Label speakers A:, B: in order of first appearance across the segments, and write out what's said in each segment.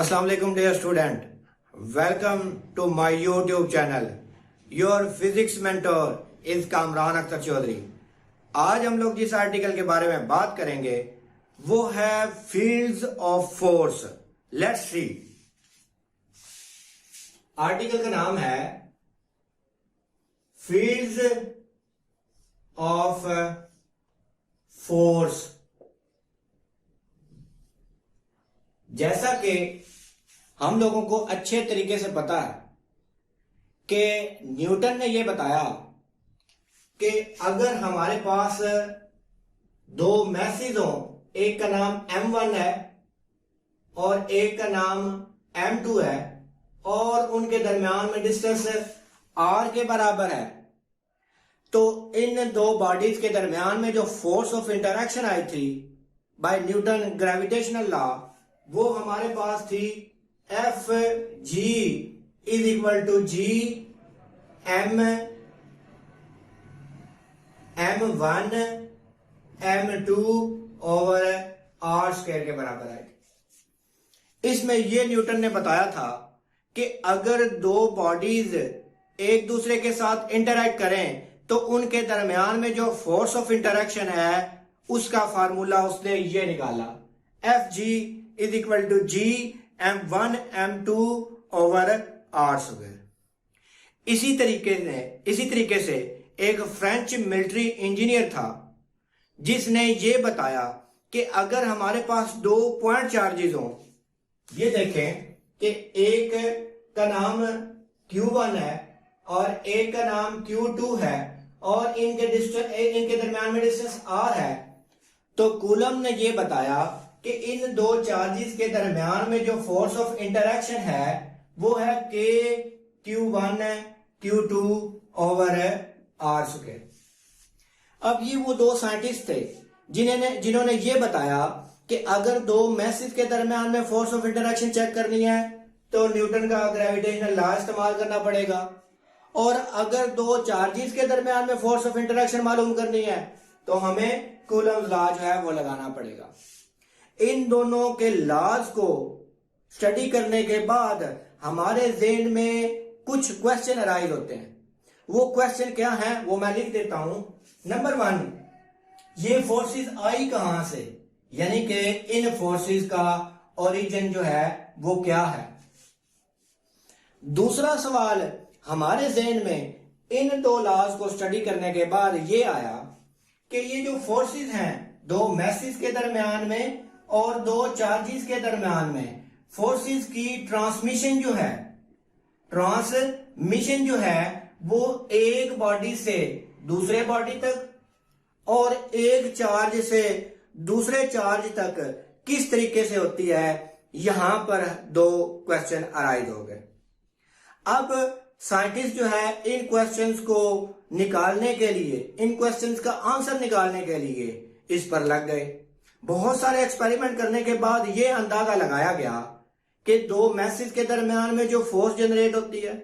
A: Assalamu alaikum dear student. Welcome to my YouTube channel. Your physics mentor is Kamran Akhtar Chaudhary. आज हम लोग जिस article के बारे में बात करेंगे वो है fields of force. Let's see. Article का नाम है फील्ड्स ऑफ फोर्स. जैसा कि हम लोगों को अच्छे तरीके से पता है कि न्यूटन ने यह बताया कि अगर हमारे पास दो मैसेज हों, एक का नाम m1 है और एक का नाम m2 है और उनके दरमियान में डिस्टेंस r के बराबर है, तो इन दो बॉडीज के दरमियान में जो फोर्स ऑफ इंटरेक्शन आई थी बाय न्यूटन ग्रेविटेशनल लॉ, वो हमारे पास थी F G is equal to G m1 m2 over R square के बराबर आएगी. इसमें यह न्यूटन ने बताया था कि अगर दो बॉडीज एक दूसरे के साथ इंटरैक्ट करें तो उनके दरमियान में जो फोर्स ऑफ इंटरेक्शन है उसका फार्मूला उसने ये निकाला, F G is equal to G m1 m2 over R square. इसी तरीके से एक फ्रेंच मिलिट्री इंजीनियर था जिसने ये बताया कि अगर हमारे पास दो पॉइंट चार्जेस हों, ये देखें कि एक का नाम Q1 है और एक का नाम Q2 है और इनके दरमियान में डिस्टेंस R है, तो कूलम ने ये बताया कि इन दो चार्जेस के दरमियान में जो फोर्स ऑफ इंटरेक्शन है वो है K Q1 Q2 over R square. अब ये वो दो साइंटिस्ट थे जिन्होंने ये बताया कि अगर दो मैसेज के दरमियान में फोर्स ऑफ इंटरेक्शन चेक करनी है तो न्यूटन का ग्रेविटेशनल लॉ इस्तेमाल करना पड़ेगा, और अगर दो चार्जेस के दरमियान में फोर्स ऑफ इंटरेक्शन मालूम करनी है तो हमें कूलम्स लॉ जो है वो लगाना पड़ेगा. इन दोनों के लॉज को स्टडी करने के बाद हमारे ज़हन में कुछ क्वेश्चन अराइज होते हैं. वो क्वेश्चन क्या है वो मैं लिख देता हूं. नंबर 1, ये फोर्सेस आई कहां से, यानी कि इन फोर्सेस का ओरिजिन जो है वो क्या है. दूसरा सवाल, हमारे ज़हन में इन दो लॉज को स्टडी करने के बाद ये आया कि ये जो फोर्सेस हैं दो मैसेज के दरमियान में और दो चार्जेस के दरमियान में, फोर्सेस की ट्रांसमिशन जो है वो एक बॉडी से दूसरे बॉडी तक और एक चार्ज से दूसरे चार्ज तक किस तरीके से होती है, यहां पर दो क्वेश्चन अराइज हो गए. अब साइंटिस्ट जो है इन क्वेश्चंस को निकालने के लिए, इन क्वेश्चंस का आंसर निकालने के लिए इस पर लग गए. बहुत सारे एक्सपेरिमेंट करने के बाद यह अंदाजा लगाया गया कि दो मैसेज के दरमियान में जो फोर्स जनरेट होती है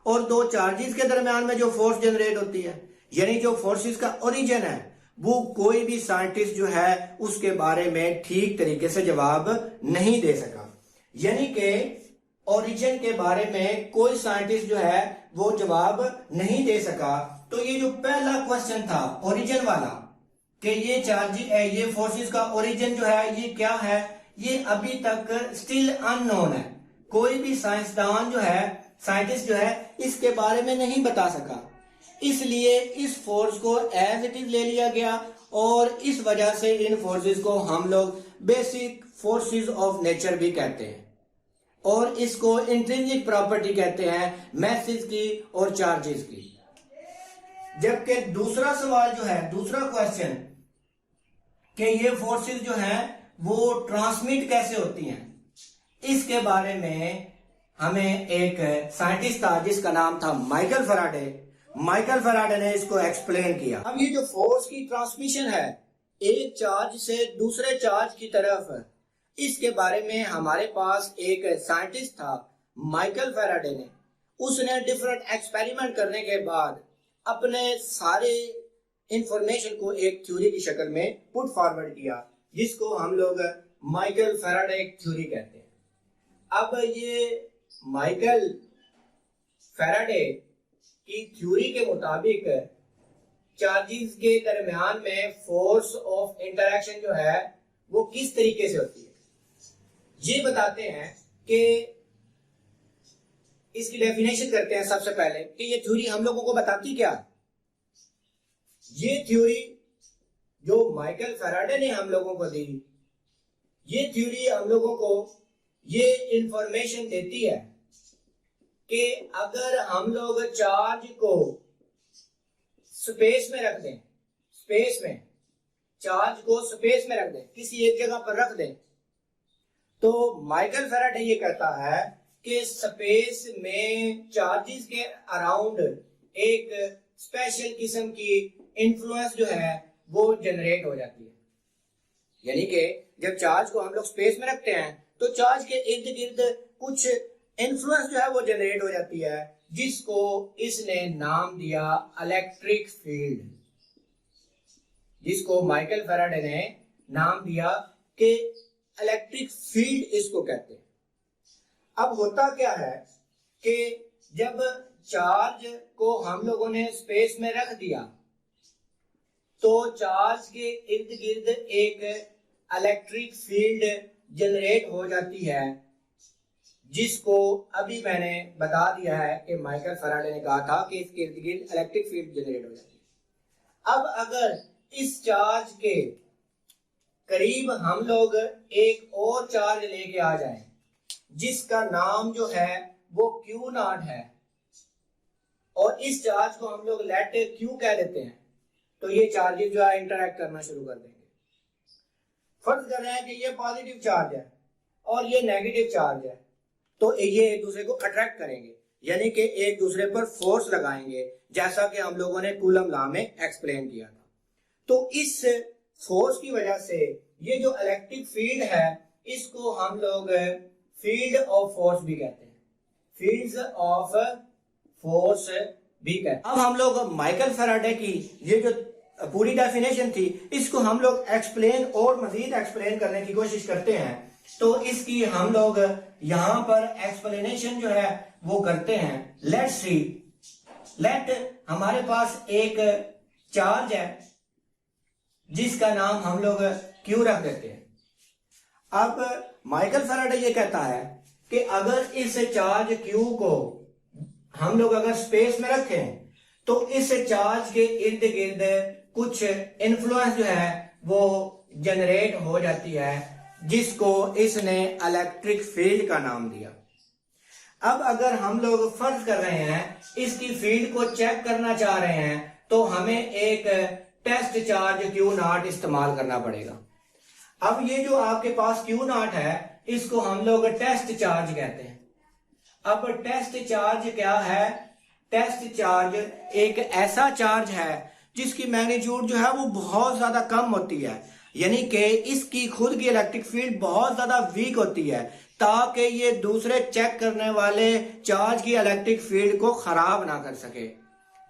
A: और दो चार्जेस के दरमियान में जो फोर्स जनरेट होती है, यानी जो फोर्सेस का ओरिजिन है, वो कोई भी साइंटिस्ट जो है उसके बारे में ठीक तरीके से जवाब नहीं दे सका. यानी कि ओरिजिन के बारे में कोई साइंटिस्ट जो है वो जवाब नहीं दे सका. तो ये जो पहला क्वेश्चन था ओरिजिन वाला कि ये फोर्सेस का ओरिजिन जो है ये क्या है, ये अभी तक स्टिल अननोन है. कोई भी साइंटिस्ट जो है इसके बारे में नहीं बता सका. इसलिए इस फोर्स को एज इट इज ले लिया गया और इस वजह से इन फोर्सेस को हम लोग बेसिक फोर्सेस ऑफ नेचर भी कहते हैं और इसको इंट्रिंसिक प्रॉपर्टी कहते हैं मैसेज की और चार्जेस की. जबकि दूसरा सवाल जो है, दूसरा क्वेश्चन कि ये फोर्सेस जो हैं वो ट्रांसमिट कैसे होती हैं, इसके बारे में हमें एक साइंटिस्ट था जिसका नाम था माइकल फैराडे ने इसको एक्सप्लेन किया. अब ये जो फोर्स की ट्रांसमिशन है एक चार्ज से दूसरे चार्ज की तरफ, इसके बारे में हमारे पास एक साइंटिस्ट था माइकल फैराडे ने. उसने डिफरेंट एक्सपेरिमेंट करने के बाद अपने सारे इंफॉर्मेशन को एक थ्योरी की शक्ल में पुट फॉरवर्ड किया, जिसको हम लोग माइकल फैराडे थ्योरी कहते हैं. अब ये माइकल फैराडे की थ्योरी के मुताबिक चार्जेस के दरमियान में फोर्स ऑफ इंटरेक्शन जो है वो किस तरीके से होती है, ये बताते हैं कि इसकी डेफिनेशन करते हैं सबसे पहले कि ये थ्योरी हम लोगों को बताती क्या। ये थ्योरी जो माइकल फैराडे ने हम लोगों को दी, ये थ्योरी हम लोगों को ये इंफॉर्मेशन देती है कि अगर हम लोग चार्ज को स्पेस में रख दें, स्पेस में चार्ज को स्पेस में रख दें, किसी एक जगह पर रख दें, तो माइकल फैराडे ये कहता है कि स्पेस में चार्जेस के अराउंड एक स्पेशल किस्म की इन्फ्लुएंस जो है वो जनरेट हो जाती है। यानी कि जब चार्ज को हम लोग स्पेस में रखते हैं तो चार्ज के इर्द गिर्द कुछ इन्फ्लुएंस जो है वो जनरेट हो जाती है, जिसको इसने नाम दिया इलेक्ट्रिक फील्ड, जिसको माइकल फैराडे ने नाम दिया कि इलेक्ट्रिक फील्ड इसको कहते हैं। अब होता क्या है कि जब चार्ज को हम लोगों ने स्पेस में रख दिया तो चार्ज के इर्द गिर्द एक इलेक्ट्रिक फील्ड जनरेट हो जाती है, जिसको अभी मैंने बता दिया है कि माइकल फैराडे ने कहा था कि इसके इर्द गिर्द इलेक्ट्रिक फील्ड जनरेट हो जाती है। अब अगर इस चार्ज के करीब हम लोग एक और चार्ज लेके आ जाएं, जिसका नाम जो है वो क्यू नॉट है, और इस चार्ज को हम लोग लेट क्यू कह देते हैं, तो ये चार्जेस जो है इंटरैक्ट करना शुरू कर देंगे। फर्ज कर रहे हैं कि ये पॉजिटिव चार्ज है और ये नेगेटिव चार्ज है, तो ये एक दूसरे को अट्रैक्ट करेंगे, यानी कि एक दूसरे पर फोर्स लगाएंगे, जैसा कि हम लोगों ने कूलम लॉ में एक्सप्लेन किया था। तो इस फोर्स की वजह से ये जो इलेक्ट्रिक फील्ड है इसको हम लोग फील्ड ऑफ फोर्स भी कहते हैं, फील्ड्स ऑफ फोर्स भी कहते हैं। अब हम लोग माइकल फैराडे की ये जो पूरी डेफिनेशन थी इसको हम लोग एक्सप्लेन और मजीद एक्सप्लेन करने की कोशिश करते हैं। तो इसकी हम लोग यहां पर एक्सप्लेनेशन जो है वो करते हैं। लेट्स सी, लेट हमारे पास एक चार्ज है जिसका नाम हम लोग क्यू रख देते हैं। अब माइकल फैराडे ये कहता है कि अगर इस चार्ज क्यू को हम लोग अगर स्पेस में रखें तो इस चार्ज के इर्द गिर्द कुछ इन्फ्लुएंस जो है वो जनरेट हो जाती है, जिसको इसने इलेक्ट्रिक फील्ड का नाम दिया। अब अगर हम लोग फर्ज कर रहे हैं इसकी फील्ड को चेक करना चाह रहे हैं तो हमें एक टेस्ट चार्ज क्यू नॉट इस्तेमाल करना पड़ेगा। अब ये जो आपके पास क्यू नॉट है इसको हम लोग टेस्ट चार्ज कहते हैं। अब टेस्ट चार्ज क्या है? टेस्ट चार्ज एक ऐसा चार्ज है जिसकी मैग्नीट्यूड जो है वो बहुत ज्यादा कम होती है, यानी कि इसकी खुद की इलेक्ट्रिक फील्ड बहुत ज्यादा वीक होती है, ताकि ये दूसरे चेक करने वाले चार्ज की इलेक्ट्रिक फील्ड को खराब ना कर सके।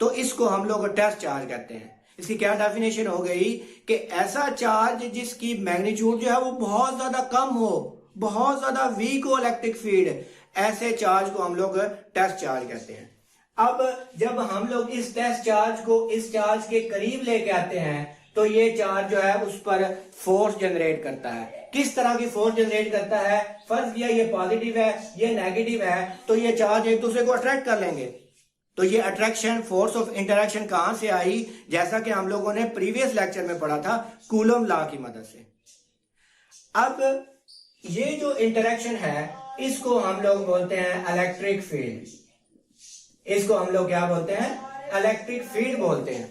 A: तो इसको हम लोग टेस्ट चार्ज कहते हैं। इसकी क्या डेफिनेशन हो गई कि ऐसा चार्ज जिसकी मैग्नीट्यूड जो है वो बहुत ज्यादा कम हो, बहुत ज्यादा वीक हो इलेक्ट्रिक फील्ड, ऐसे चार्ज को हम लोग टेस्ट चार्ज कहते हैं। अब जब हम लोग इस टेस्ट चार्ज को इस चार्ज के करीब लेके आते हैं तो ये चार्ज जो है उस पर फोर्स जनरेट करता है। किस तरह की फोर्स जनरेट करता है? फर्ज किया ये पॉजिटिव है, ये नेगेटिव है, तो ये चार्ज एक दूसरे को अट्रैक्ट कर लेंगे। तो ये अट्रैक्शन, फोर्स ऑफ इंटरेक्शन कहां से आई? जैसा कि हम लोगों ने प्रीवियस लेक्चर में पढ़ा था, कूलम लॉ की मदद से। अब ये जो इंटरेक्शन है इसको हम लोग बोलते हैं इलेक्ट्रिक फील्ड। इसको हम लोग क्या बोलते हैं? इलेक्ट्रिक फील्ड बोलते हैं।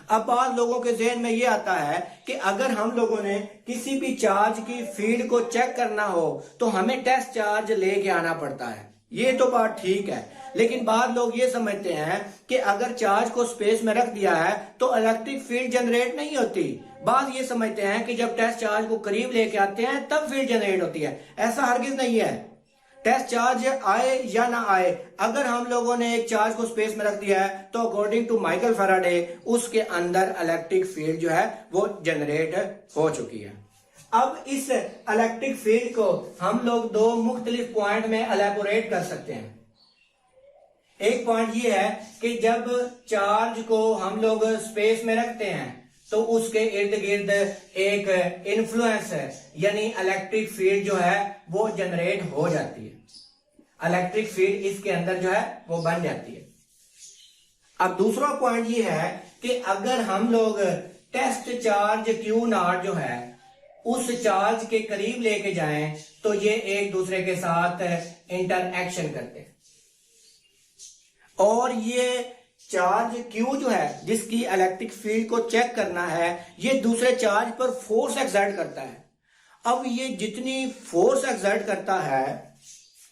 A: अब बाद लोगों के जहन में ये आता है कि अगर हम लोगों ने किसी भी चार्ज की फील्ड को चेक करना हो तो हमें टेस्ट चार्ज लेके आना पड़ता है। ये तो बात ठीक है, लेकिन बाद लोग ये समझते हैं कि अगर चार्ज को स्पेस में रख दिया है तो इलेक्ट्रिक फील्ड जनरेट नहीं होती। बाद ये समझते हैं कि जब टेस्ट चार्ज को करीब लेके आते हैं तब फील्ड जनरेट होती है। ऐसा हरगिज नहीं है। टेस्ट चार्ज आए या ना आए, अगर हम लोगों ने एक चार्ज को स्पेस में रख दिया है तो अकॉर्डिंग टू माइकल फैराडे उसके अंदर इलेक्ट्रिक फील्ड जो है वो जनरेट हो चुकी है। अब इस इलेक्ट्रिक फील्ड को हम लोग दो मुख्तलिफ पॉइंट में एलैबोरेट कर सकते हैं। एक पॉइंट ये है कि जब चार्ज को हम लोग स्पेस में रखते हैं तो उसके इर्द गिर्द एक इन्फ्लुएंस है, यानी इलेक्ट्रिक फील्ड जो है वो जनरेट हो जाती है। इलेक्ट्रिक फील्ड इसके अंदर जो है वो बन जाती है। अब दूसरा पॉइंट ये है कि अगर हम लोग टेस्ट चार्ज क्यू नॉट जो है उस चार्ज के करीब लेके जाएं तो ये एक दूसरे के साथ इंटरएक्शन करते हैं, और ये चार्ज Q जो है जिसकी इलेक्ट्रिक फील्ड को चेक करना है, ये दूसरे चार्ज पर फोर्स एक्सर्ट करता है। अब ये जितनी फोर्स एक्सर्ट करता है,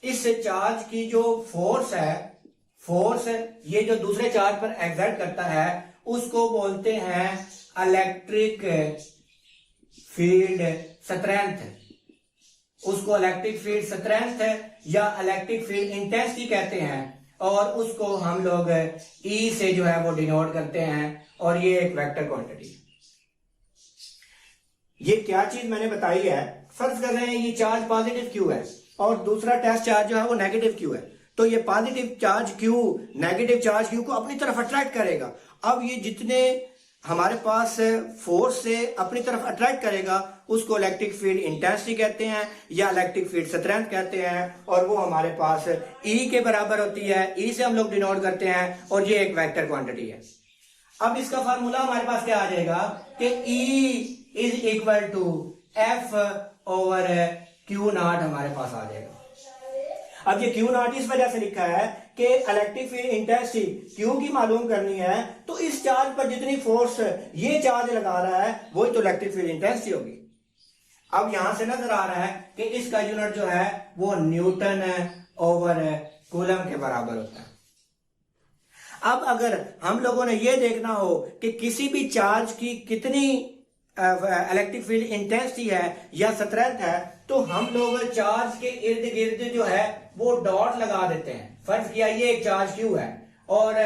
A: इस चार्ज की जो फोर्स ये जो दूसरे चार्ज पर एक्सर्ट करता है उसको बोलते हैं इलेक्ट्रिक फील्ड स्ट्रेंथ। उसको इलेक्ट्रिक फील्ड स्ट्रेंथ या इलेक्ट्रिक फील्ड इंटेंसिटी कहते हैं, और उसको हम लोग E से जो है वो डिनोट करते हैं, और ये एक वेक्टर क्वांटिटी। ये क्या चीज मैंने बताई है, फर्ज कर रहे हैं ये चार्ज पॉजिटिव Q है और दूसरा टेस्ट चार्ज जो है वो नेगेटिव Q है, तो ये positive charge Q negative charge Q को अपनी तरफ अट्रैक्ट करेगा। अब ये जितने हमारे पास फोर्स से अपनी तरफ अट्रैक्ट करेगा उसको इलेक्ट्रिक फील्ड इंटेंसिटी कहते हैं या इलेक्ट्रिक फील्ड स्ट्रेंथ कहते हैं, और वो हमारे पास E के बराबर होती है। E से हम लोग डिनोट करते हैं, और ये एक वेक्टर क्वांटिटी है। अब इसका फार्मूला हमारे पास क्या आ जाएगा कि E is equal to F over Q naught हमारे पास आ जाएगा। अब ये Q नॉट इस वजह से लिखा है कि इलेक्ट्रिक फील्ड इंटेंसिटी Q की मालूम करनी है, तो इस चार्ज पर जितनी फोर्स ये चार्ज लगा रहा है वही तो इलेक्ट्रिक फील्ड इंटेंसिटी होगी। अब यहां से नजर आ रहा है कि इसका यूनिट जो है वो न्यूटन ओवर कूलम के बराबर होता है। अब अगर हम लोगों ने ये देखना हो कि किसी भी चार्ज की कितनी इलेक्ट्रिक फील्ड इंटेंसिटी है या स्ट्रेंथ है, तो हम लोग चार्ज के इर्द गिर्द जो है वो डॉट लगा देते हैं। फर्ज किया ये एक चार्ज Q है और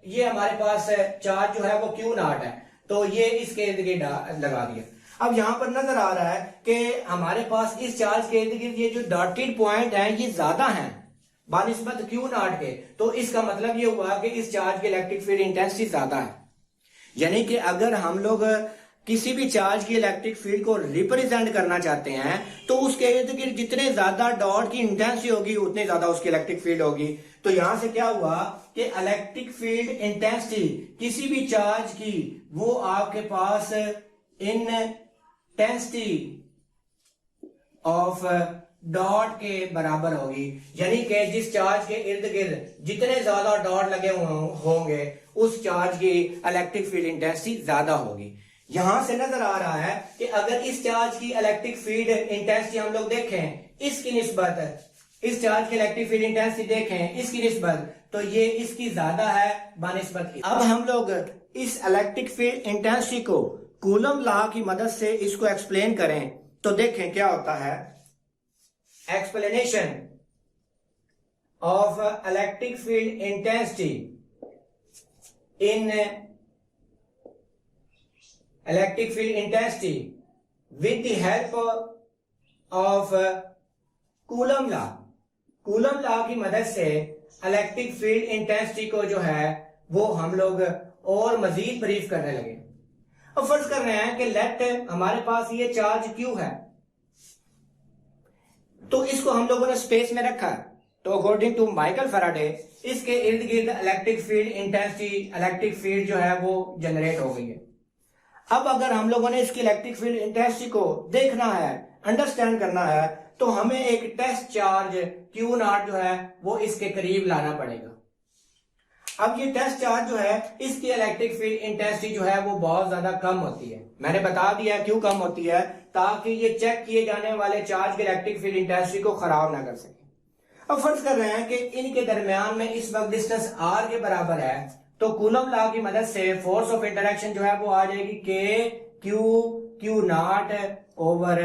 A: ये हमारे पास चार्ज जो है वो Q नॉट है, तो ये इसके इर्द गिर्द लगा दिया। अब यहां पर नजर आ रहा है कि हमारे पास इस चार्ज के इर्द गिर्द ये जो डॉटेड पॉइंट है ये ज्यादा है बानिस्बत Q नॉट के, तो इसका मतलब ये हुआ कि इस चार्ज की इलेक्ट्रिक फील्ड इंटेंसिटी ज्यादा है। यानी कि अगर हम लोग किसी भी चार्ज की इलेक्ट्रिक फील्ड को रिप्रेजेंट करना चाहते हैं तो उसके इर्द गिर्द जितने ज्यादा डॉट की इंटेंसिटी होगी उतनी ज्यादा उसकी इलेक्ट्रिक फील्ड होगी। तो यहां से क्या हुआ कि इलेक्ट्रिक फील्ड इंटेंसिटी किसी भी चार्ज की वो आपके पास इंटेंसिटी ऑफ डॉट के बराबर होगी, यानी कि जिस चार्ज के इर्द गिर्द जितने ज्यादा डॉट लगे होंगे उस चार्ज की इलेक्ट्रिक फील्ड इंटेंसिटी ज्यादा होगी। यहां से नजर आ रहा है कि अगर इस चार्ज की इलेक्ट्रिक फील्ड इंटेंसिटी हम लोग देखें इसकी निस्बत, इस चार्ज की इलेक्ट्रिक फील्ड इंटेंसिटी देखें इसकी निस्बत, तो ये इसकी ज्यादा है बानिस्बत। अब हम लोग इस इलेक्ट्रिक फील्ड इंटेंसिटी को कूलम लॉ की मदद से इसको एक्सप्लेन करें तो देखें क्या होता है। Explanation of electric field intensity in electric field intensity with the help of coulomb law. Coulomb law की मदद से इलेक्ट्रिक फील्ड इंटेंसिटी को जो है वो हम लोग और मजीद ब्रीफ करने लगे। अब फर्ज कर रहे हैं कि लेट हमारे पास ये चार्ज Q है, तो इसको हम लोगों ने स्पेस में रखा, तो अकॉर्डिंग टू माइकल फैराडे इसके इर्द गिर्द electric field intensity electric field जो है वो जनरेट हो गई है। अब अगर हम लोगों ने इसकी इलेक्ट्रिक फील्ड इंटेंसिटी को देखना है, अंडरस्टैंड करना है, तो हमें एक टेस्ट चार्ज Q नॉट जो है वो इसके करीब लाना पड़ेगा। अब ये टेस्ट चार्ज जो है इसकी इलेक्ट्रिक फील्ड इंटेंसिटी जो है वो बहुत ज्यादा कम होती है। मैंने बता दिया क्यों कम होती है, ताकि ये चेक किए जाने वाले चार्ज की इलेक्ट्रिक फील्ड इंटेंसिटी को खराब ना कर सके। अब फर्ज कर रहे हैं कि इनके दरमियान में इस वक्त डिस्टेंस r के बराबर है, तो कूलम लॉ की मदद से फोर्स ऑफ इंटरेक्शन जो है वो आ जाएगी Q naught over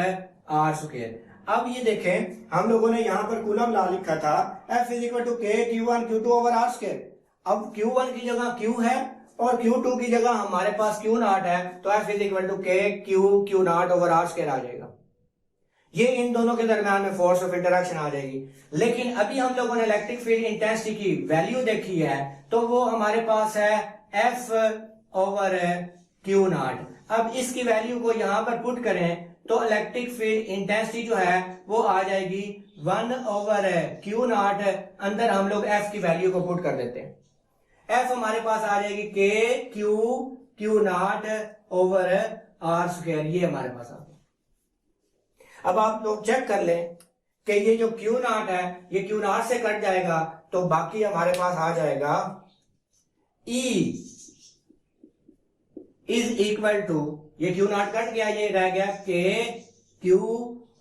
A: r square. अब ये देखें हम लोगों ने यहाँ पर कूलम लॉ लिखा था F is equal to K Q1 Q2 over r square. अब Q1 की जगह Q है और Q2 की जगह हमारे पास Q नॉट है, तो F is equal to K Q naught over r square आ जाएगा। ये इन दोनों के दरमियान में फोर्स ऑफ इंटरेक्शन आ जाएगी। लेकिन अभी हम लोगों ने इलेक्ट्रिक फील्ड इंटेंसिटी की वैल्यू देखी है, तो वो हमारे पास है F ओवर क्यू नॉट। अब इसकी वैल्यू को यहां पर पुट करें तो इलेक्ट्रिक फील्ड इंटेंसिटी जो है वो आ जाएगी 1 ओवर क्यू नॉट। अंदर हम लोग F की वैल्यू को पुट कर देते हैं। F हमारे पास आ जाएगी K Q not over R square, ये हमारे पास आ गया। अब आप लोग चेक कर लें कि ये जो क्यू नॉट है ये क्यू नॉट से कट जाएगा, तो बाकी हमारे पास आ जाएगा E इज इक्वल टू, ये क्यू नॉट कट गया, ये रह गया K Q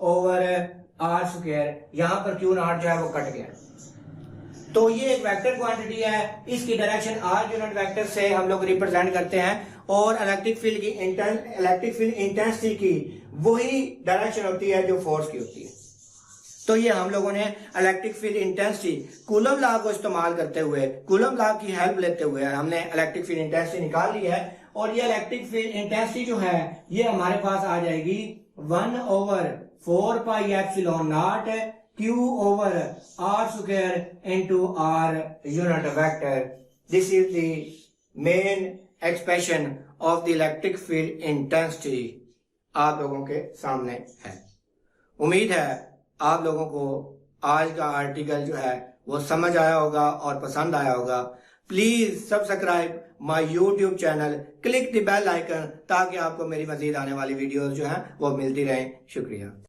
A: over R square. यहां पर क्यू नॉट जो है वो कट गया। तो ये एक वेक्टर क्वांटिटी है, इसकी डायरेक्शन R यूनिट वेक्टर से हम लोग रिप्रेजेंट करते हैं, और इलेक्ट्रिक फील्ड इंटेंसिटी की वही डायरेक्शन होती है जो फोर्स की होती है। तो ये हम लोगों ने electric field intensity coulomb law को इस्तेमाल करते हुए, कूलम लॉ की हेल्प लेते हुए हमने इलेक्ट्रिक फील्ड इंटेंसिटी निकाल ली है। और ये इलेक्ट्रिक फील्ड इंटेंसिटी जो है ये हमारे पास आ जाएगी 1 over 4 pi epsilon not Q over R square into R unit vector. This is the main expression of the electric field intensity आप लोगों के सामने है। उम्मीद है आप लोगों को आज का आर्टिकल जो है वो समझ आया होगा और पसंद आया होगा। Please subscribe my YouTube channel, click the bell icon, ताकि आपको मेरी मजीद आने वाली वीडियोस जो है वो मिलती रहें। शुक्रिया।